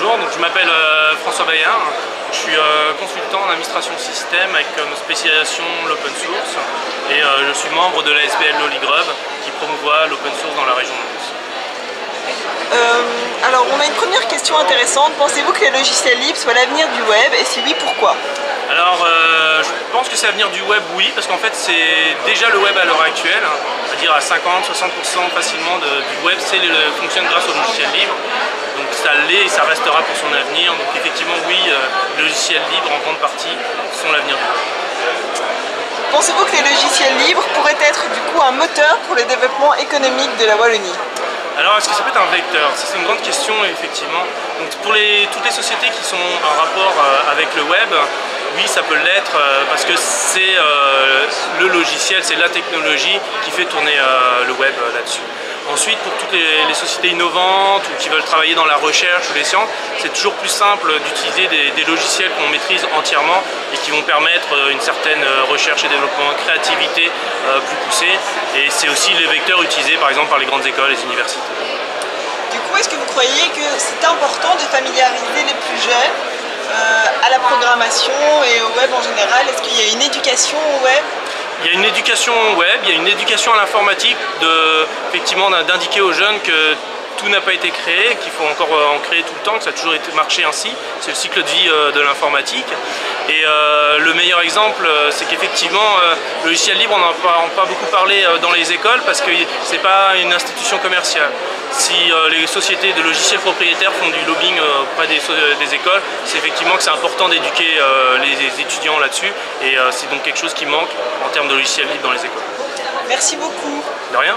Bonjour, donc je m'appelle François Bayard, je suis consultant en administration système avec comme spécialisation l'open source et je suis membre de la SBL Lollygrub qui promouvoit l'open source dans la région de Mons. Alors on a une première question intéressante, pensez-vous que les logiciels libres soient l'avenir du web et si oui, pourquoi? Alors je pense que c'est l'avenir du web, oui, parce qu'en fait c'est déjà le web à l'heure actuelle, c'est-à-dire à 50-60% facilement du web fonctionne grâce aux logiciels libres. Donc ça l'est et ça restera pour son avenir. Donc effectivement oui, les logiciels libres en grande partie sont l'avenir du web. Pensez-vous que les logiciels libres pourraient être du coup un moteur pour le développement économique de la Wallonie? Alors est-ce que ça peut être un vecteur? C'est une grande question effectivement. Donc pour toutes les sociétés qui sont en rapport avec le web, oui ça peut l'être parce que c'est le logiciel, c'est la technologie qui fait tourner le web là-dessus. Ensuite, pour toutes les sociétés innovantes ou qui veulent travailler dans la recherche ou les sciences, c'est toujours plus simple d'utiliser des logiciels qu'on maîtrise entièrement et qui vont permettre une certaine recherche et développement, créativité plus poussée. Et c'est aussi les vecteurs utilisés par exemple par les grandes écoles, les universités. Du coup, est-ce que vous croyez que c'est important de familiariser les plus jeunes à la programmation et au web en général? Est-ce qu'il y a une éducation au web? Il y a une éducation web, il y a une éducation à l'informatique, effectivement d'indiquer aux jeunes que tout n'a pas été créé, qu'il faut encore en créer tout le temps, que ça a toujours été marché ainsi. C'est le cycle de vie de l'informatique. Et le meilleur exemple, c'est qu'effectivement, le logiciel libre, on n'en a pas beaucoup parlé dans les écoles parce que ce n'est pas une institution commerciale. Si les sociétés de logiciels propriétaires font du lobbying auprès des écoles, c'est effectivement que c'est important d'éduquer les étudiants là-dessus. Et c'est donc quelque chose qui manque en termes de logiciels libres dans les écoles. Merci beaucoup. De rien.